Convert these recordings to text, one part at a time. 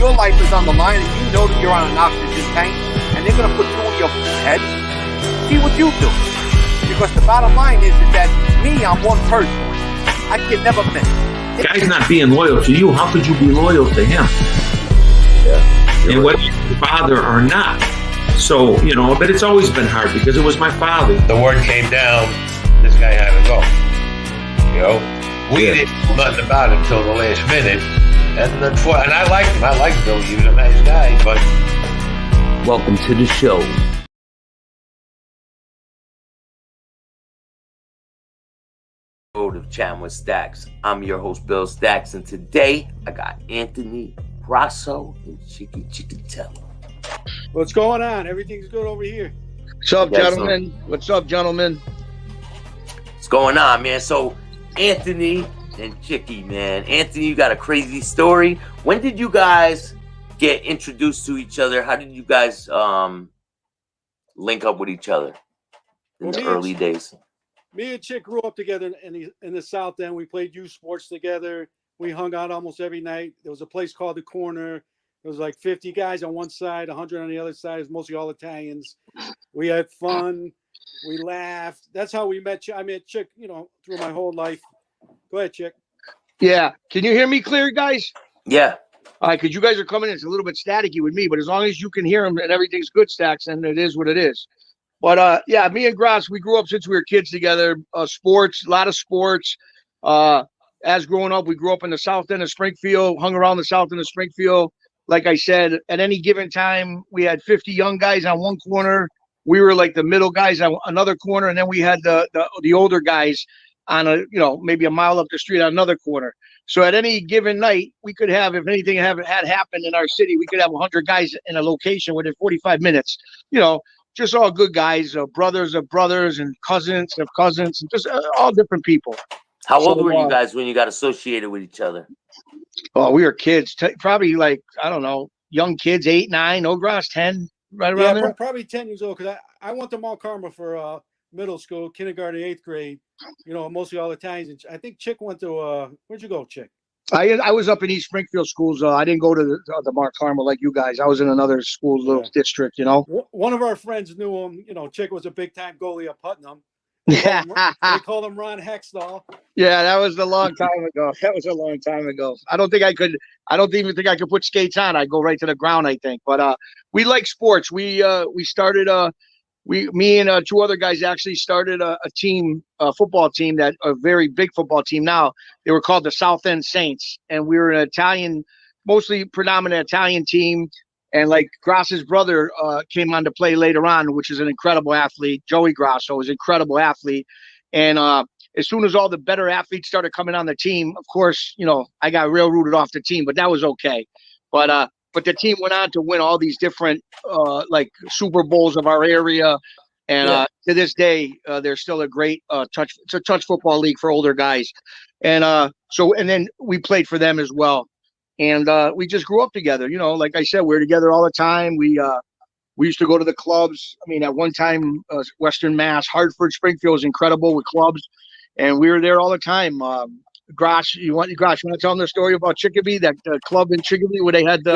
your life is on the line and you know that you're on an oxygen tank and they're going to put you in your head, see what you do. Because the bottom line is that me, I'm one person. I can never miss. Guy's not being loyal to you. How could you be loyal to him? Yeah. And whether you're your father or not. So, you know, but it's always been hard because it was my father. The word came down, this guy had to go. You know, we didn't know nothing about it until the last minute. And I liked him. I liked Billy. He was a nice guy, but... Welcome to the show. Of Chattin with Staxx. I'm your host, Bill Staxx, and today I got Anthony Grasso and Chicky Chattin. What's going on? Everything's good over here. What's up, gentlemen? What's up, gentlemen? What's going on, man? So, Anthony and Chicky, man. Anthony, you got a crazy story. When did you guys get introduced to each other? How did you guys link up with each other in the early days? Me and Chick grew up together in the South End. We played youth sports together. We hung out almost every night. There was a place called The Corner. There was like 50 guys on one side, 100 on the other side. It was mostly all Italians. We had fun. We laughed. That's how we met. I met Chick, you know, through my whole life. Go ahead, Chick. Yeah. Can you hear me clear, guys? Yeah. All right, because you guys are coming in. It's a little bit staticky with me, but as long as you can hear them and everything's good, Staxx, and it is what it is. But, yeah, me and Grass, we grew up since we were kids together. Sports, a lot of sports. As growing up, we grew up in the South End of Springfield, hung around the South End of Springfield. Like I said, at any given time, we had 50 young guys on one corner. We were like the middle guys on another corner, and then we had the older guys on maybe a mile up the street on another corner. So at any given night, we could have, if anything had happened in our city, we could have 100 guys in a location within 45 minutes. You know, just all good guys, brothers of brothers and cousins of cousins, and just all different people. How old were you guys when you got associated with each other? Oh, we were kids, probably like, I don't know, young kids, 8, 9, Grass, 10, right around there. Probably 10 years old, because I went to Mount Carmel for middle school, kindergarten, 8th grade, you know, mostly all Italians. I think Chick went to, where'd you go, Chick? I was up in East Springfield schools. I didn't go to the Mount Carmel like you guys. I was in another school, little district, you know. One of our friends knew him. You know, Chick was a big-time goalie at Putnam. Yeah. They called him Ron Hextall. Yeah, that was a long time ago. I don't even think I could put skates on. I'd go right to the ground, I think. But we like sports. We started me and two other guys actually started a team, a football team, that a very big football team now. They were called the South End Saints, and we were an Italian, mostly predominant Italian team. And like Grass's brother came on to play later on, which is an incredible athlete. Joey Grasso is an incredible athlete. And as soon as all the better athletes started coming on the team, of course, you know, I got railroaded off the team, but that was okay. But the team went on to win all these different like Super Bowls of our area. And to this day, they're still a great touch football league for older guys. And then we played for them as well. And we just grew up together. You know, like I said, we were together all the time. We used to go to the clubs. I mean, at one time, Western Mass, Hartford, Springfield was incredible with clubs. And we were there all the time. Grass, you want to tell them the story about Chicopee, that club in Chicopee where they had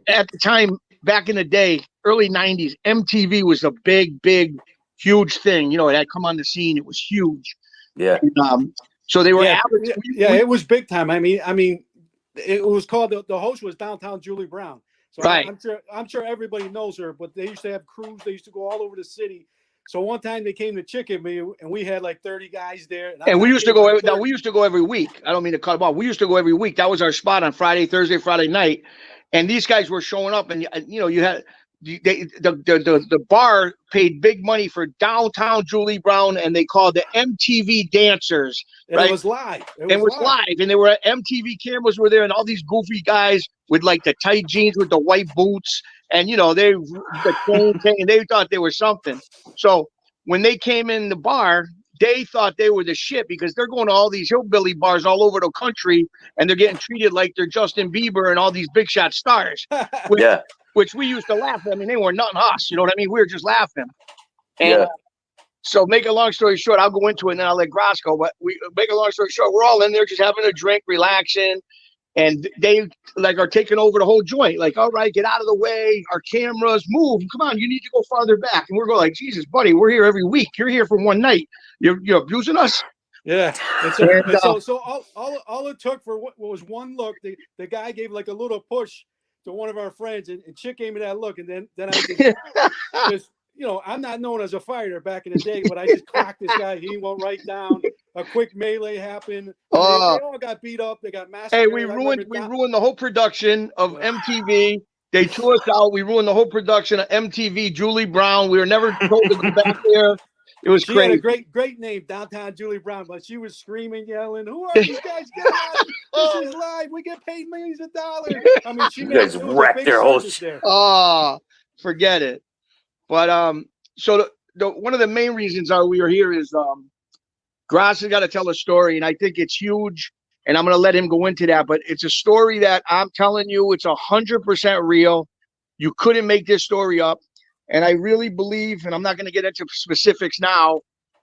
at the time, back in the day, early 90s, MTV was a big, huge thing. You know, it had come on the scene. It was huge. Yeah. And, so they were average. Yeah, it was big time. I mean, it was called, the host was Downtown Julie Brown. So right. I'm sure everybody knows her, but they used to have crews. They used to go all over the city. So one time they came to Chicopee, and we had like 30 guys there. And we used to go. Now we used to go every week. I don't mean to cut them off. We used to go every week. That was our spot on Thursday, Friday night. And these guys were showing up, and you know, you had the bar paid big money for Downtown Julie Brown, and they called the MTV dancers. And it was live. It was live, and there were MTV cameras were there, and all these goofy guys with like the tight jeans with the white boots, and you know they thought they were something. So when they came in the bar, they thought they were the shit because they're going to all these hillbilly bars all over the country, and they're getting treated like they're Justin Bieber and all these big shot stars. Which we used to laugh at. I mean, they were nothing us. You know what I mean? We were just laughing. And so make a long story short, I'll go into it and then I'll let Grass go. But make a long story short, we're all in there just having a drink, relaxing. and they like are taking over the whole joint. Like, all right, get out of the way. Our cameras, move. Come on, you need to go farther back. And we're going like, Jesus, buddy, we're here every week. You're here for one night. You're abusing us. Yeah, and so all it took for what was one look. The guy gave like a little push to one of our friends, and Chick gave me that look, and then I just I'm not known as a fighter back in the day, but I just clocked this guy. He went right down. A quick melee happened. They all got beat up. They got massacred. Hey, we ruined the whole production of MTV. They threw us out. We ruined the whole production of MTV. Julie Brown. We were never told to go back there. It was crazy. She had a great name, Downtown Julie Brown, but she was screaming, yelling, "Who are these guys? Get out! This is live. We get paid millions of dollars." I mean, she guys wrecked their whole there. Oh, forget it. But so the one of the main reasons we are here is Grass has got to tell a story, and I think it's huge. And I'm going to let him go into that. But it's a story that I'm telling you, it's 100% real. You couldn't make this story up. And I really believe, and I'm not going to get into specifics now,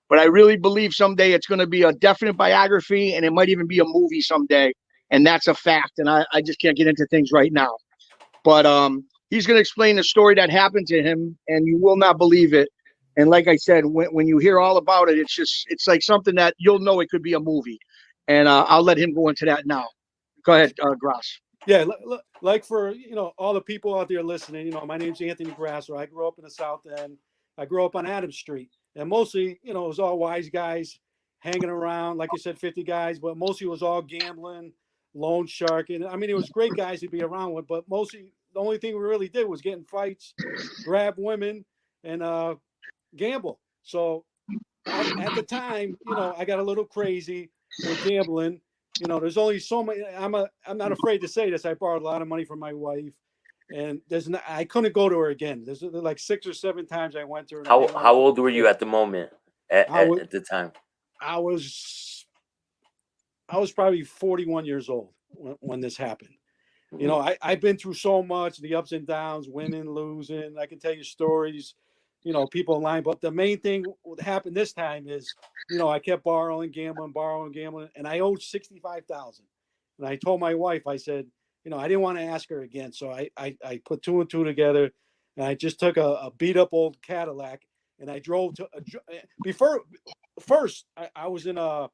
but I really believe someday it's going to be a definite biography, and it might even be a movie someday. And that's a fact. And I just can't get into things right now. But he's going to explain the story that happened to him, and you will not believe it. And like I said, when you hear all about it, it's like something that you'll know it could be a movie. And I'll let him go into that now. Go ahead, Grass. Yeah, like for all the people out there listening, my name's Anthony Grasso. I grew up in the South End. I grew up on Adams Street, and mostly, it was all wise guys hanging around. Like you said, 50 guys, but mostly it was all gambling, loan sharking. I mean, it was great guys to be around with, but mostly the only thing we really did was get in fights, grab women, and gamble. So at the time, I got a little crazy with gambling. There's only so many. I'm not afraid to say this. I borrowed a lot of money from my wife, and I couldn't go to her again. There's like 6 or 7 times I went to her. How old were you at the moment? At the time, I was probably 41 years old when this happened. I've been through so much, the ups and downs, winning, losing. I can tell you stories. People lying, but the main thing that happened this time is, I kept borrowing, gambling, and I owed $65,000. And I told my wife, I said, I didn't want to ask her again, so I put 2 and 2 together, and I just took a beat up old Cadillac, and I drove to. First, I was in I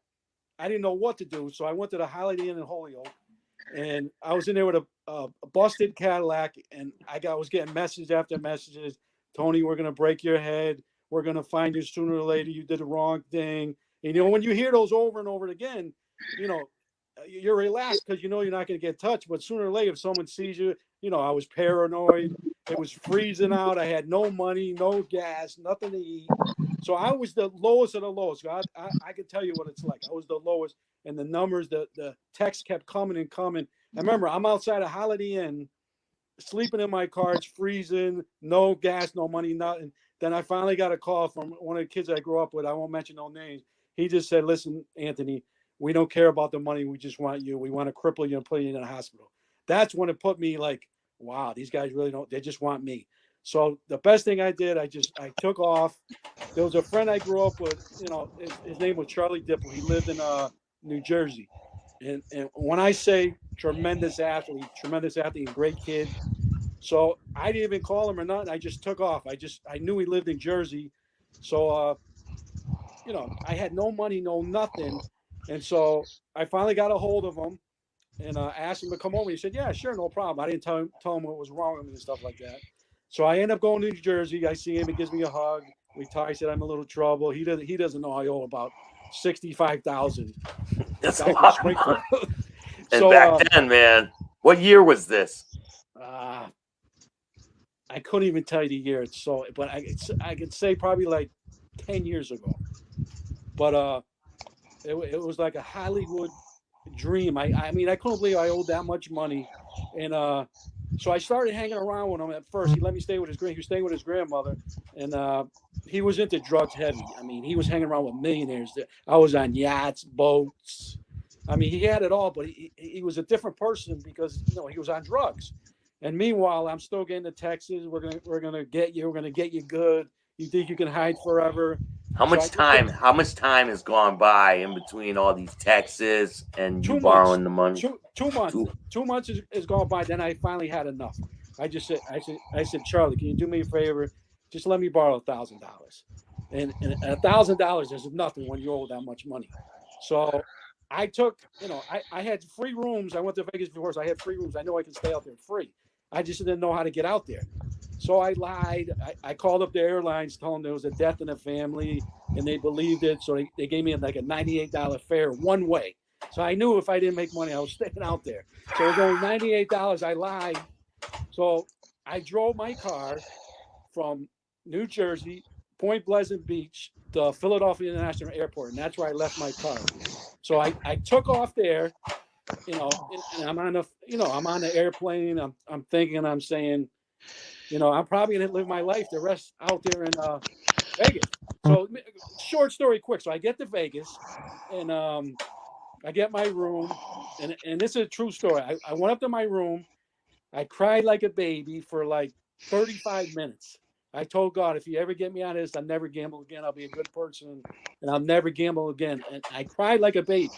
didn't know what to do, so I went to the Holiday Inn in Holyoke, and I was in there with a busted Cadillac, and I was getting message after messages. Tony, we're going to break your head. We're going to find you sooner or later. You did the wrong thing. And, when you hear those over and over again, you're relaxed because you're not going to get touched. But sooner or later, if someone sees you, I was paranoid. It was freezing out. I had no money, no gas, nothing to eat. So I was the lowest of the lowest. I could tell you what it's like. I was the lowest. And the numbers, the texts kept coming and coming. I remember I'm outside a Holiday Inn, sleeping in my car, it's freezing, no gas, no money, nothing. Then I finally got a call from one of the kids I grew up with. I won't mention no names. He just said, "Listen, Anthony, we don't care about the money. We just want you. We want to cripple you and put you in a hospital." That's when it put me like, wow, these guys really don't, they just want me. So the best thing I did, I took off. There was a friend I grew up with, his name was Charlie Dipple. He lived in New Jersey. And when I say tremendous athlete, great kid. So I didn't even call him or nothing. I just took off. I knew he lived in Jersey. So, I had no money, no nothing. And so I finally got a hold of him and asked him to come over. He said, "Yeah, sure, no problem." I didn't tell him what was wrong with me and stuff like that. So I end up going to New Jersey. I see him. He gives me a hug. We talk. I said, "I'm in a little trouble." He doesn't know I owe about $65,000. That's a lot of money. And back then, man, what year was this? I couldn't even tell you the year. But I could say probably like 10 years ago. But it was like a Hollywood dream. I mean, I couldn't believe I owed that much money. And so I started hanging around with him at first. He let me stay with he was staying with his grandmother. And he was into drugs heavy. I mean, he was hanging around with millionaires. I was on yachts, boats. I mean, he had it all, but he was a different person because, he was on drugs. And meanwhile, I'm still getting the texts. We're gonna get you. We're gonna get you good. You think you can hide forever? How So much time? How much time has gone by in between all these taxes and you 2 months. borrowing the money? 2 months. Two. 2 months is gone by. Then I finally had enough. I said, Charlie, can you do me a favor? Just let me borrow $1,000. And $1,000 is nothing when you owe that much money. So I took, I had free rooms. I went to Vegas before, so I had free rooms. I know I can stay out there free. I just didn't know how to get out there. So I lied. I called up the airlines, told them there was a death in the family, and they believed it. So they gave me like a $98 fare one way. So I knew if I didn't make money, I was staying out there. So it was only $98. I lied. So I drove my car from New Jersey, Point Pleasant Beach, to Philadelphia International Airport, and that's where I left my car. So I took off there, and I'm on the airplane. I'm thinking, I'm saying, I'm probably gonna live my life the rest out there in Vegas. So short story quick. So I get to Vegas, and I get my room, and this is a true story. I went up to my room. I cried like a baby for like 35 minutes. I told God, if you ever get me out of this, I'll never gamble again. I'll be a good person, and I'll never gamble again. And I cried like a baby.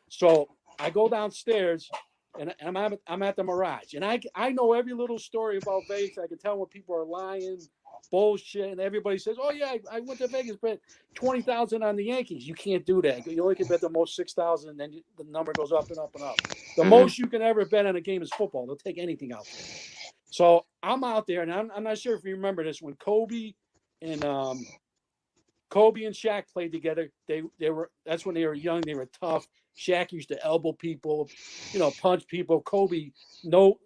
So I go downstairs, and I'm at the Mirage, and I know every little story about Vegas. I can tell when people are lying, bullshit, and everybody says, "Oh yeah, I went to Vegas, bet 20,000 on the Yankees." You can't do that. You only can bet the most 6,000, and then the number goes up and up and up. The most you can ever bet on a game is football. They'll take anything out there. So I'm out there, and I'm not sure if you remember this, when Kobe and Shaq played together. That's when they were young. They were tough. Shaq used to elbow people, punch people. Kobe, no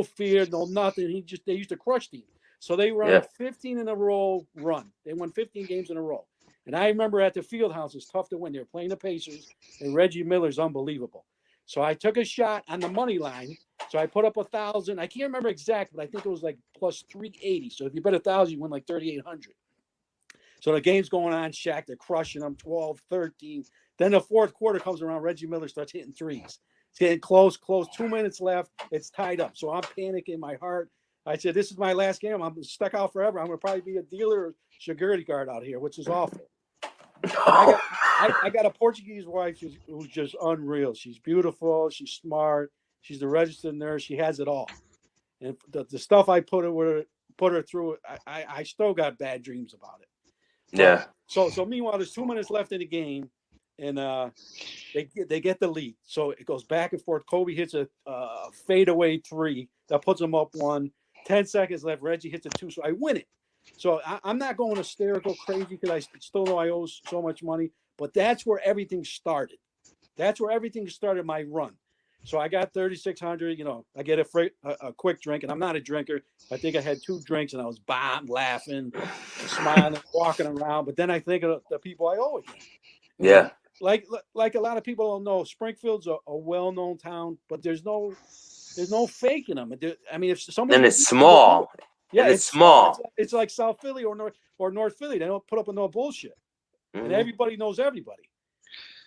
fear, no nothing. They used to crush teams. So they were on a 15 in a row run. They won 15 games in a row. And I remember at the field house, it's tough to win. They were playing the Pacers, and Reggie Miller's unbelievable. So I took a shot on the money line. So I put up 1,000. I can't remember exact, but I think it was like plus 380. So if you bet 1,000, you win like 3,800. So the game's going on. Shaq, they're crushing them, 12, 13. Then the fourth quarter comes around. Reggie Miller starts hitting threes. It's getting close. 2 minutes left. It's tied up. So I'm panicking my heart. I said, this is my last game. I'm stuck out forever. I'm going to probably be a dealer or security guard out here, which is awful. I got a Portuguese wife who's just unreal. She's beautiful. She's smart. She's a registered nurse. She has it all. And the stuff I put her through, I still got bad dreams about it. Yeah. So meanwhile, there's 2 minutes left in the game, and they get the lead. So it goes back and forth. Kobe hits a fadeaway three that puts them up 1. 10 seconds left. Reggie hits a 2, so I win it. So I'm not going hysterical crazy because I still know I owe so much money, but that's where everything started. That's where everything started, my run. So I got 3,600. I get a quick drink, and I'm not a drinker. I think I had 2 drinks, and I was bombed, laughing, smiling, walking around. But then I think of the people I owe again. Yeah. Like a lot of people don't know, Springfield's a well-known town, but there's no faking them. I mean, if somebody, and it's small. Yeah, it's small. It's like South Philly or North Philly. They don't put up with no bullshit, and everybody knows everybody.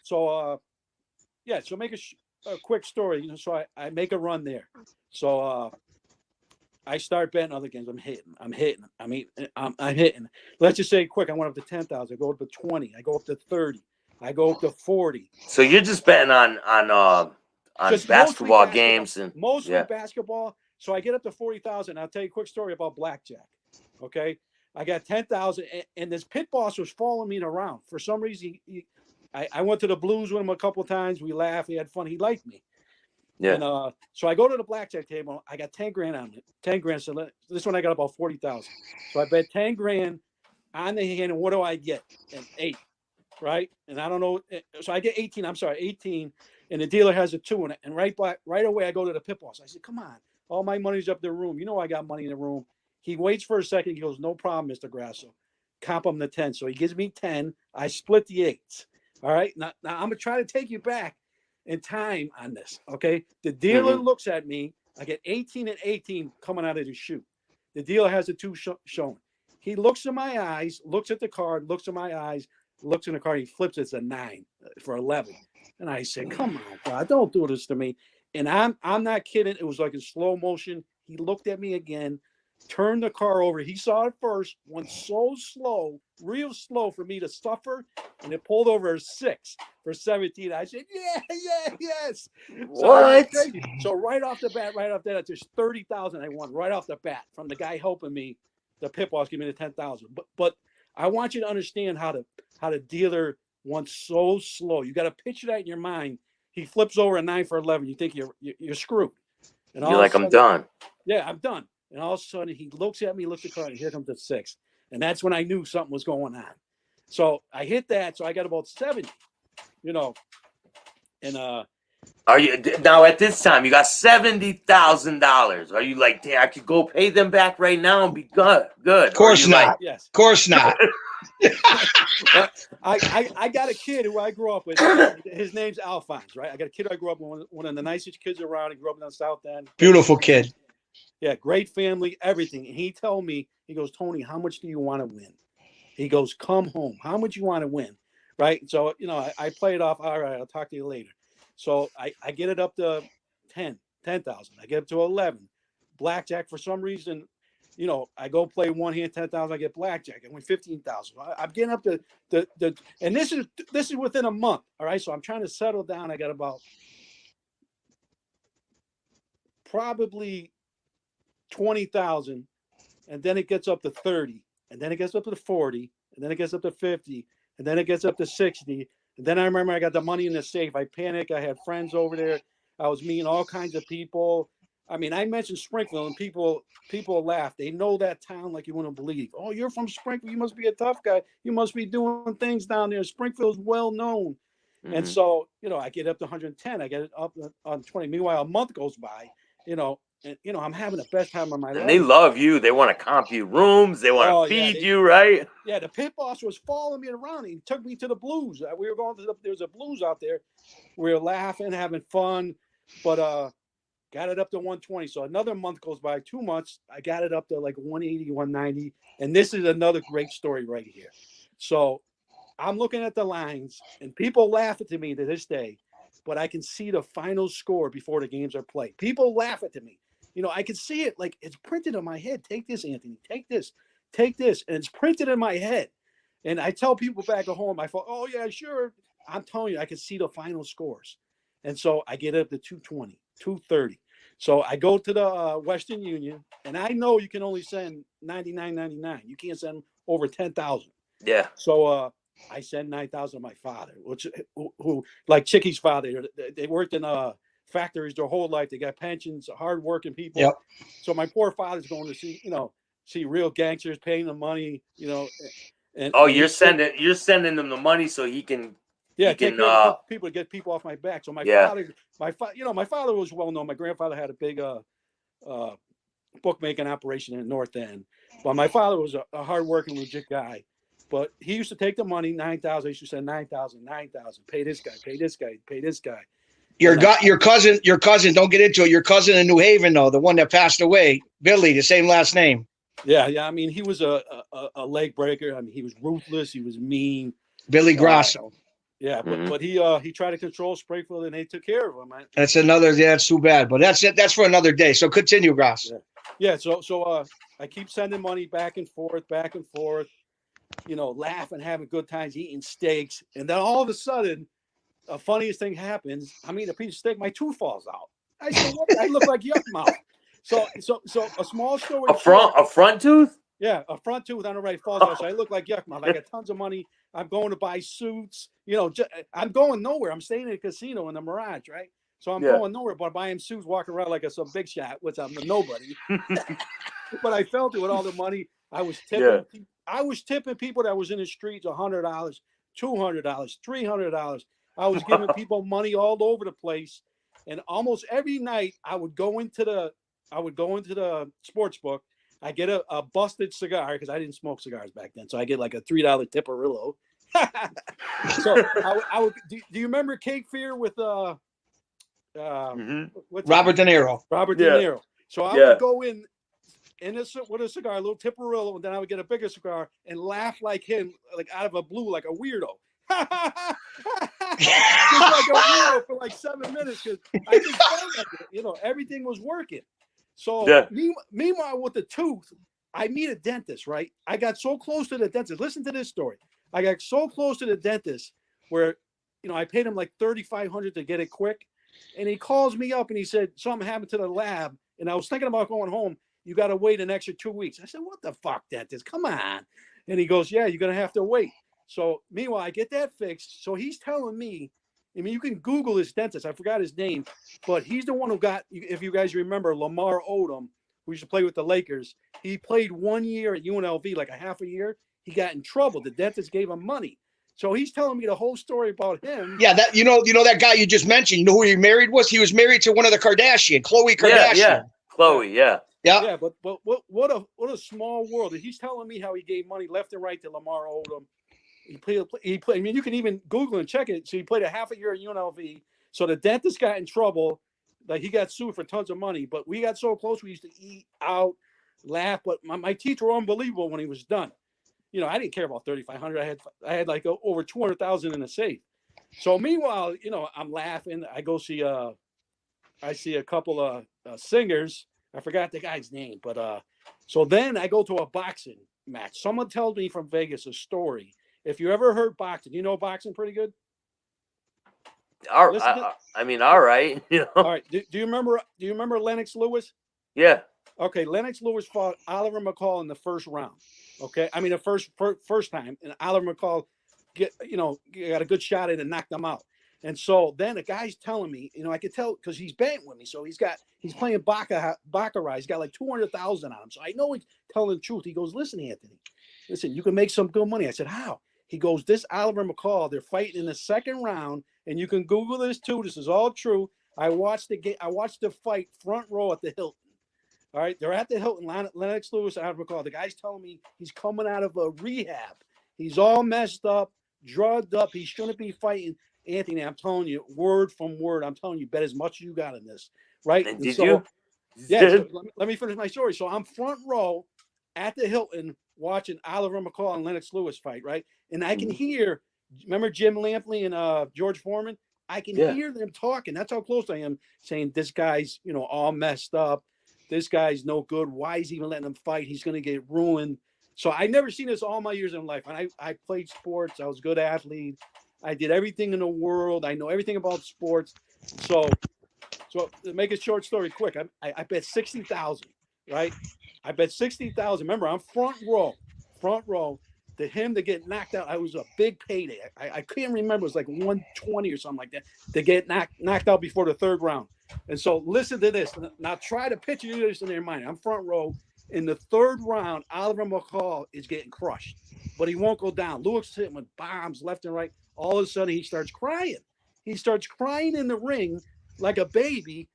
So, so make a quick story. So I make a run there. So I start betting other games. I'm hitting. I mean, I'm hitting. Let's just say quick. I went up to 10,000. I go up to 20. I go up to 30. I go up to 40. So you're just betting on basketball games and mostly basketball. So I get up to 40,000. I'll tell you a quick story about blackjack. Okay, I got 10,000, and this pit boss was following me around for some reason. I went to the Blues with him a couple of times. We laughed. We had fun. He liked me. Yeah. And so I go to the blackjack table. I got 10 grand on it. 10 grand. So this one I got about 40,000. So I bet 10 grand on the hand. And what do I get? An 8, right? And I don't know. So I get 18. I'm sorry, 18. And the dealer has a 2 in it. And right away I go to the pit boss. I said, "Come on, all my money's up the room. I got money in the room." He waits for a second. He goes, "No problem, Mr. Grasso. Comp him the 10." So he gives me 10. I split the 8s. All right. Now I'm gonna try to take you back in time on this. Okay. The dealer looks at me. I get 18 and 18 coming out of the chute. The dealer has a 2 showing. He looks in my eyes, looks at the card, looks in my eyes, looks in the card. He flips. It's a 9 for 11. And I said, "Come on, God, don't do this to me." And I'm not kidding. It was like in slow motion. He looked at me again, turned the car over. He saw it first, went so slow, real slow for me to suffer, and it pulled over a 6 for 17. I said, yes. So I went What? crazy. So right off the bat, there's 30,000 I won right off the bat from the guy helping me. The pit boss gave me the 10,000. But I want you to understand how the dealer went so slow. You got to picture that in your mind. He flips over a 9 for 11. You think you're screwed. And You're like, I'm done. Yeah, I'm done. And all of a sudden, he looks at me, looks at the car, and here comes the 6. And that's when I knew something was going on. So I hit that. So I got about 70, And Are you now at this time? You got $70,000. Are you like, damn, I could go pay them back right now and be good? Good. Of course not. Like, yes, Of course not. I got a kid who I grew up with. His name's Alphonse, right? I got a kid I grew up with, one of the nicest kids around. He grew up in the South End. Beautiful kid. Yeah, great family, everything. And he told me, he goes, Tony, how much do you want to win? He goes, come home. How much you want to win? Right. So, I play it off. All right, I'll talk to you later. So I get it up to 10,000. I get up to 11. Blackjack, for some reason, I go play one hand, 10,000. I get blackjack. I win 15,000. I'm getting up to the and this is within a month. All right. So I'm trying to settle down. I got about probably 20,000, and then it gets up to 30, and then it gets up to 40, and then it gets up to 50, and then it gets up to 60. And then I remember I got the money in the safe. I panicked. I had friends over there. I was meeting all kinds of people. I mean, I mentioned Springfield, and people laugh. They know that town like you wouldn't believe. Oh, you're from Springfield. You must be a tough guy. You must be doing things down there. Springfield's well known. Mm-hmm. And so, I get up to 110. I get it up on 20. Meanwhile, a month goes by, and I'm having the best time of my life. And they love you. They want to comp you rooms. They want to feed you, right? Yeah, the pit boss was following me around. He took me to the Blues. We were going to there was a Blues out there. We were laughing, having fun, but got it up to 120. So another month goes by, 2 months. I got it up to like 180, 190. And this is another great story right here. So I'm looking at the lines, and people laugh at me to this day, but I can see the final score before the games are played. People laugh at me. I can see it like it's printed on my head. Take this, Anthony. Take this. Take this. And it's printed in my head. And I tell people back at home, I thought, oh, yeah, sure. I'm telling you, I can see the final scores. And so I get up to 220, 230. So I go to the Western Union, and I know you can only send $99.99. You can't send over 10,000. Yeah. So I send 9,000 to my father, who like Chicky's father. They worked in factories their whole life. They got pensions, hardworking people. Yep. So my poor father's going to see real gangsters paying the money, And you're sending them the money so he can. Yeah, take care of people to get people off my back. So my father was well known. My grandfather had a big bookmaking operation in North End, but my father was a hardworking, legit guy. But he used to take the money, 9,000. I used to send 9,000. Pay this guy, pay this guy, pay this guy. Your cousin, don't get into it. Your cousin in New Haven, though, the one that passed away, Billy, the same last name. Yeah. I mean, he was a leg breaker. I mean, he was ruthless. He was mean. Billy Grasso. Yeah, but he tried to control Springfield, and they took care of him. Man. That's that's too bad. But that's it. That's for another day. So continue, Grasso. Yeah. So I keep sending money back and forth, laughing, having good times, eating steaks, and then all of a sudden, the funniest thing happens. I mean, a piece of steak, my tooth falls out. I said, "What? I look like yuck mouth." So a small story. A front tooth. Yeah, a front tooth on the right falls out. So I look like yuck mouth. I got tons of money. I'm going to buy suits. I'm going nowhere. I'm staying in a casino in the Mirage, right? So I'm going nowhere, but buying suits, walking around like some big shot, which I'm nobody. But I felt it with all the money. I was tipping. Yeah. I was tipping people that was in the streets $100, $200, $300. I was giving people money all over the place, and almost every night I would go into the sports book. I get a busted cigar because I didn't smoke cigars back then, so I get like a $3 Tiparillo. So I would. Do you remember Cape Fear with Robert De Niro? Robert De Niro. So I would go in with a cigar, a little Tiparillo, and then I would get a bigger cigar and laugh like him, like out of a blue, like a weirdo. Just like a weirdo for like 7 minutes because I just felt like it. Everything was working. So Yeah. meanwhile, with the tooth, I meet a dentist, right? I got so close to the dentist. Listen to this story. I got so close to the dentist where, I paid him like $3,500 to get it quick. And he calls me up and he said, something happened to the lab. And I was thinking about going home. You got to wait an extra 2 weeks. I said, what the fuck, dentist? Come on. And he goes, yeah, you're going to have to wait. So meanwhile, I get that fixed. So he's telling me, I mean, you can Google his dentist. I forgot his name, but he's the one who got, if you guys remember, Lamar Odom, who used to play with the Lakers. He played 1 year at UNLV, like a half a year. He got in trouble. The dentist gave him money. So he's telling me the whole story about him. Yeah, that you know that guy you just mentioned. You know who he married was? He was married to one of the Kardashian, Khloe Kardashian. Yeah. Chloe, yeah. Yeah, but what a small world. He's telling me how he gave money left and right to Lamar Odom. He played. I mean, you can even Google and check it. So he played a half a year at UNLV. So the dentist got in trouble. Like he got sued for tons of money. But we got so close. We used to eat out, laugh. But my teeth were unbelievable when he was done. I didn't care about $3,500. I had like over $200,000 in the safe. So meanwhile, I'm laughing. I go see I see a couple of singers. I forgot the guy's name, but so then I go to a boxing match. Someone tells me from Vegas a story. If you ever heard boxing, you know boxing pretty good. All right. All right. Do you remember Lennox Lewis? Yeah. Okay, Lennox Lewis fought Oliver McCall in the first round. Okay, I mean the first time, and Oliver McCall got a good shot at it and knocked him out. And so then the guy's telling me, I could tell because he's betting with me. So he's playing baccarat. He's got like 200,000 on him. So I know he's telling the truth. He goes, listen, Anthony, you can make some good money. I said, how? He goes, this Oliver McCall, they're fighting in the second round, and you can Google this too. This is all true. I watched the fight front row at the Hilton. All right, they're at the Hilton. Lennox Lewis, Oliver McCall. The guy's telling me he's coming out of a rehab. He's all messed up, drugged up. He shouldn't be fighting. Anthony, I'm telling you, word from word, I'm telling you, bet as much as you got in this, right? And did you? Yeah. So let me finish my story. So I'm front row at the Hilton watching Oliver McCall and Lennox Lewis fight, right? And I can hear, remember Jim Lampley and George Foreman? I can hear them talking. That's how close I am, saying this guy's, all messed up. This guy's no good. Why is he even letting him fight? He's going to get ruined. So I never seen this all my years in life. And I played sports. I was a good athlete. I did everything in the world. I know everything about sports. So to make a short story quick, I bet 60,000, right? I bet 60,000. Remember, I'm front row. To him to get knocked out, I was a big payday. I can't remember. It was like 120 or something like that to get knocked out before the third round. And so listen to this. Now try to picture this in your mind. I'm front row. In the third round, Oliver McCall is getting crushed, but he won't go down. Lewis hit him with bombs left and right. All of a sudden, he starts crying. He starts crying in the ring like a baby,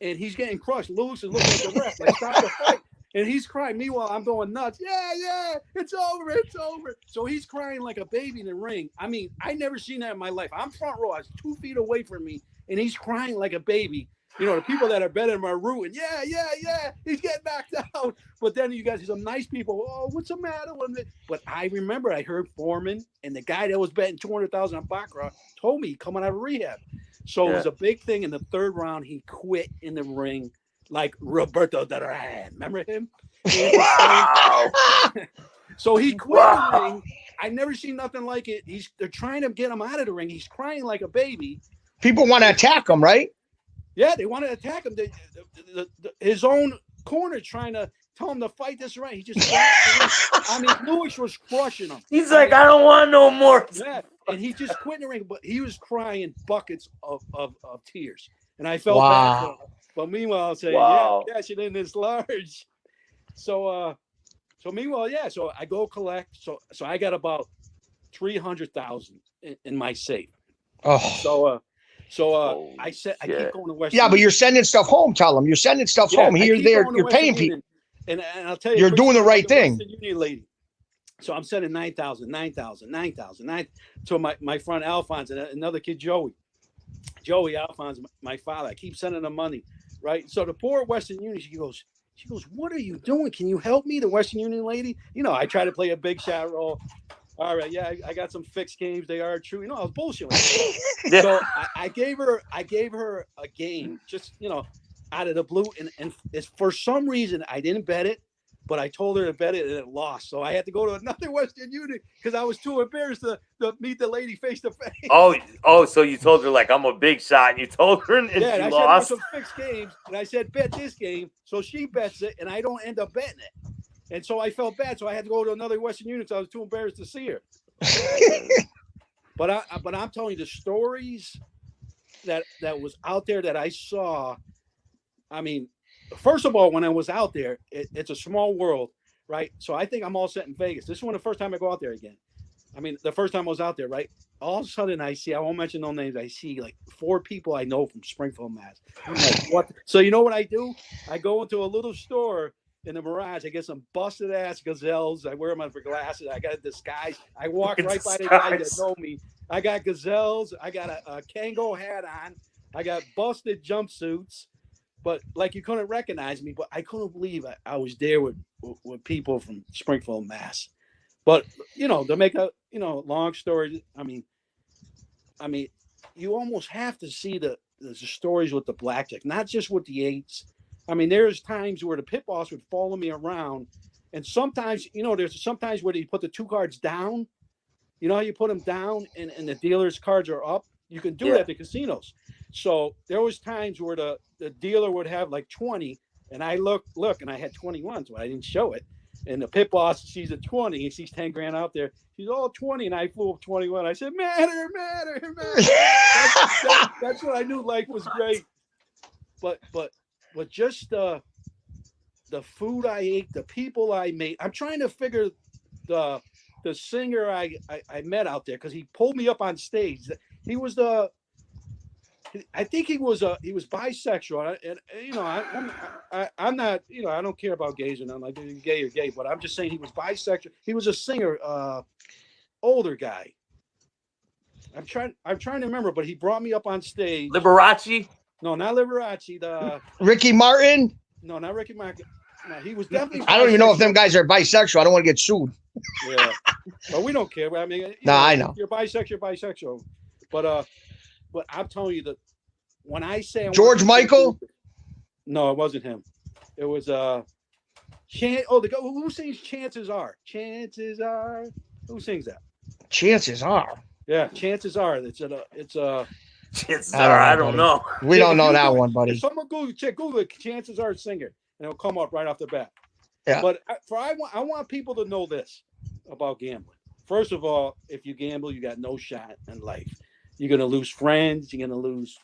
and he's getting crushed. Lewis is looking at the ref, like, stop the fight. And he's crying. Meanwhile, I'm going nuts. Yeah, it's over. So he's crying like a baby in the ring. I mean, I never seen that in my life. I'm front row. I was 2 feet away from me, and he's crying like a baby. The people that are betting him are rooting. Yeah, he's getting knocked out. But then you guys, some nice people. Oh, what's the matter with it? But I remember I heard Foreman and the guy that was betting 200,000 on baccarat told me coming out of rehab. So it was a big thing. In the third round, he quit in the ring like Roberto Duran. Remember him? Wow. So he quit the ring. I never seen nothing like it. They're trying to get him out of the ring. He's crying like a baby. People want to attack him, right? Yeah, they want to attack him. His own corner trying to tell him to fight this right. He just, I mean, Lewis was crushing him. He's like, I don't want no more. Yeah, and he just quit in the ring, but he was crying buckets of tears. And I felt bad for him. But meanwhile, I'll say, yeah, she didn't this large. So meanwhile, so I go collect. So I got about 300,000 in my safe. Oh. So I said, I keep going to West. Yeah, but you're sending stuff home. Tell them you're sending stuff home. Here, there, you're paying people. And I'll tell you, you're doing the right thing. Union lady. So I'm sending 9,000 to my friend Alphonse and another kid, Joey Alphonse, my father. I keep sending them money, right? So the poor Western Union, she goes, what are you doing? Can you help me? The Western Union lady, I try to play a big shot role. All right, yeah, I got some fixed games. They are true. I was bullshitting. So I gave her a game. Just out of the blue, and it's for some reason I didn't bet it, but I told her to bet it and it lost. So I had to go to another Western Union because I was too embarrassed to meet the lady face to face. Oh, so you told her like I'm a big shot, and you told her, and Yeah, she and I lost. said there's some fixed games, and I said bet this game, so she bets it, and I don't end up betting it, and so I felt bad, so I had to go to another Western Union because I was too embarrassed to see her. But I'm telling you the stories that was out there that I saw. I mean, first of all, when I was out there, it's a small world, right? So I think I'm all set in Vegas. This is the first time I go out there again. I mean, the first time I was out there, right? All of a sudden, I won't mention no names. I see like 4 people I know from Springfield, Mass. I'm like, what? So you know what I do? I go into a little store in the Mirage. I get some busted ass gazelles. I wear them for glasses. I got a disguise. I walk right by the guys that know me. I got gazelles. I got a Kango hat on. I got busted jumpsuits. But like you couldn't recognize me, but I couldn't believe I was there with people from Springfield, Mass. But to make a long story, I mean, you almost have to see the stories with the blackjack, not just with the 8s. I mean, there's times where the pit boss would follow me around, and sometimes there's sometimes where you put the 2 cards down. You know how you put them down and the dealer's cards are up. You can do that at the casinos. So there was times where the dealer would have like 20, and I look, and I had 21, so I didn't show it. And the pit boss sees a 20, he sees 10 grand out there. He's all 20, and I flew up 21. I said, matter. That's when I knew life was great. But just the food I ate, the people I made. I'm trying to figure the singer I met out there because he pulled me up on stage. He was I think he was bisexual, and I'm not, I don't care about gays, and I'm like gay or gay, but I'm just saying he was bisexual. He was a singer, older guy. I'm trying to remember, but he brought me up on stage. Liberace? No, not Liberace. Ricky Martin? No, not Ricky Martin. No, he was definitely. I don't even know if them guys are bisexual. I don't want to get sued. Yeah, but we don't care. I mean, I know. If you're bisexual. But I'm telling you that when I say George Michael, no, it wasn't him. It was the guy who sings "Chances Are." Chances are. Who sings that? Chances are. Yeah, chances are. It's Chances are, I don't know. We don't know that one, buddy. If someone Google it, chances are singer, and it'll come up right off the bat. Yeah. But I want people to know this about gambling. First of all, if you gamble, you got no shot in life. You're going to lose friends. You're going to lose.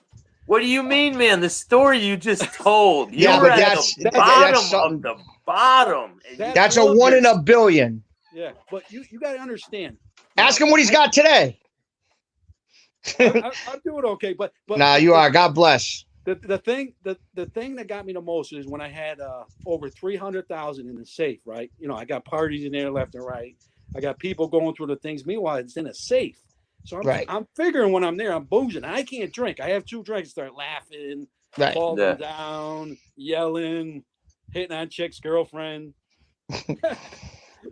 What do you mean, man? The story you just told. You Yeah, were but at the bottom something- of the bottom. That's a 1 in a billion. Yeah, but you got to understand. Ask him what he's got today. I'm doing okay, but Nah, you are. God bless. The thing that got me the most is when I had over 300,000 in the safe. Right, I got parties in there left and right. I got people going through the things. Meanwhile, it's in a safe. So I'm figuring when I'm there, I'm boozing. I can't drink. I have 2 drinks, start laughing, falling down, yelling, hitting on chick's girlfriend.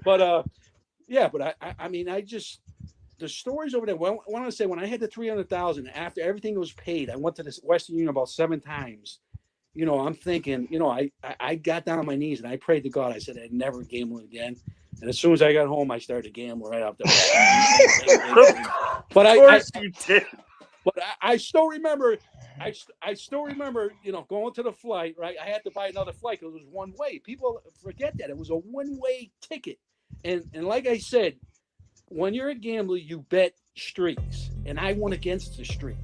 But I mean, the stories over there. Well, I want to say when I had the 300,000, after everything was paid, I went to this Western Union about 7 times. I'm thinking, I got down on my knees and I prayed to God. I said I'd never gamble again. And as soon as I got home, I started gambling right off the bat. But I still remember. I still remember, going to the flight. Right, I had to buy another flight because it was one way. People forget that it was a one-way ticket. And like I said, when you're a gambler, you bet streaks, and I went against the streak.